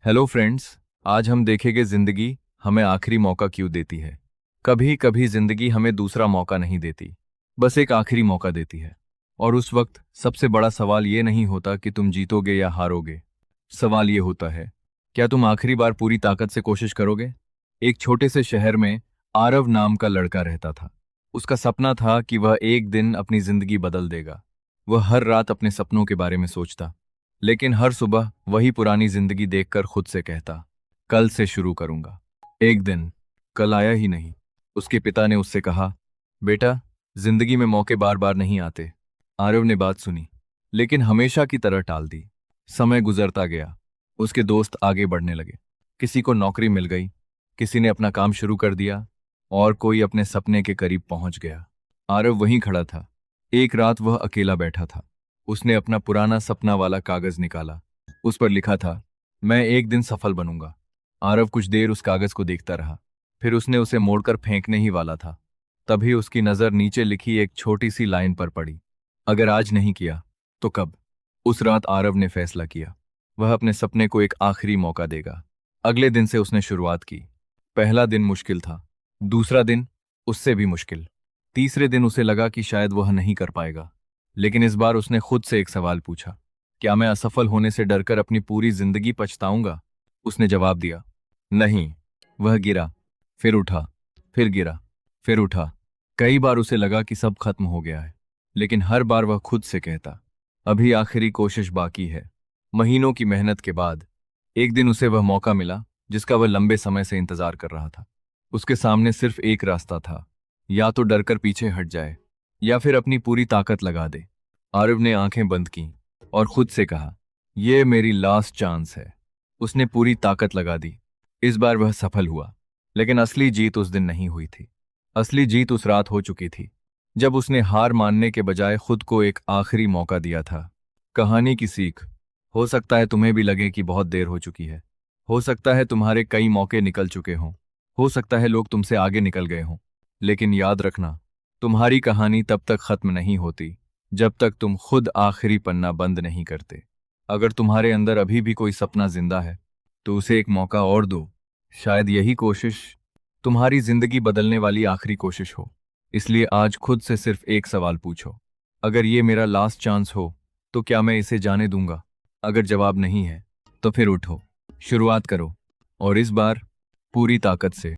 Hello friends. आज हम देखेंगे जिंदगी हमें आखिरी मौका क्यों देती है। कभी कभी जिंदगी हमें दूसरा मौका नहीं देती, बस एक आखिरी मौका देती है। और उस वक्त सबसे बड़ा सवाल ये नहीं होता कि तुम जीतोगे या हारोगे। सवाल ये होता है, क्या तुम आखिरी बार पूरी ताकत से कोशिश करोगे। एक छोटे से शहर में आरव नाम का लड़का रहता था। उसका सपना था कि वह एक दिन अपनी जिंदगी बदल देगा। वह हर रात अपने सपनों के बारे में सोचता, लेकिन हर सुबह वही पुरानी जिंदगी देखकर खुद से कहता, कल से शुरू करूंगा। एक दिन कल आया ही नहीं। उसके पिता ने उससे कहा, बेटा, जिंदगी में मौके बार बार नहीं आते। आरव ने बात सुनी, लेकिन हमेशा की तरह टाल दी। समय गुजरता गया। उसके दोस्त आगे बढ़ने लगे। किसी को नौकरी मिल गई, किसी ने अपना काम शुरू कर दिया, और कोई अपने सपने के करीब पहुंच गया। आरव वहीं खड़ा था। एक रात वह अकेला बैठा था। उसने अपना पुराना सपना वाला कागज निकाला। उस पर लिखा था, मैं एक दिन सफल बनूंगा। आरव कुछ देर उस कागज को देखता रहा, फिर उसने उसे मोड़कर फेंकने ही वाला था। तभी उसकी नजर नीचे लिखी एक छोटी सी लाइन पर पड़ी, अगर आज नहीं किया तो कब। उस रात आरव ने फैसला किया, वह अपने सपने को एक आखिरी मौका देगा। अगले दिन से उसने शुरुआत की। पहला दिन मुश्किल था, दूसरा दिन उससे भी मुश्किल, तीसरे दिन उसे लगा कि शायद वह नहीं कर पाएगा। लेकिन इस बार उसने खुद से एक सवाल पूछा, क्या मैं असफल होने से डरकर अपनी पूरी जिंदगी पछताऊंगा। उसने जवाब दिया, नहीं। वह गिरा, फिर उठा, फिर गिरा, फिर उठा। कई बार उसे लगा कि सब खत्म हो गया है, लेकिन हर बार वह खुद से कहता, अभी आखिरी कोशिश बाकी है। महीनों की मेहनत के बाद एक दिन उसे वह मौका मिला जिसका वह लंबे समय से इंतजार कर रहा था। उसके सामने सिर्फ एक रास्ता था, या तो डरकर पीछे हट जाए या फिर अपनी पूरी ताकत लगा दे। आरव ने आंखें बंद की और खुद से कहा, यह मेरी लास्ट चांस है। उसने पूरी ताकत लगा दी। इस बार वह सफल हुआ, लेकिन असली जीत उस दिन नहीं हुई थी। असली जीत उस रात हो चुकी थी, जब उसने हार मानने के बजाय खुद को एक आखिरी मौका दिया था। कहानी की सीख, हो सकता है तुम्हें भी लगे कि बहुत देर हो चुकी है। हो सकता है तुम्हारे कई मौके निकल चुके हों। हो सकता है लोग तुमसे आगे निकल गए हों। लेकिन याद रखना, तुम्हारी कहानी तब तक खत्म नहीं होती जब तक तुम खुद आखिरी पन्ना बंद नहीं करते। अगर तुम्हारे अंदर अभी भी कोई सपना जिंदा है, तो उसे एक मौका और दो। शायद यही कोशिश तुम्हारी जिंदगी बदलने वाली आखिरी कोशिश हो। इसलिए आज खुद से सिर्फ एक सवाल पूछो, अगर ये मेरा लास्ट चांस हो तो क्या मैं इसे जाने दूंगा। अगर जवाब नहीं है तो फिर उठो, शुरुआत करो, और इस बार पूरी ताकत से।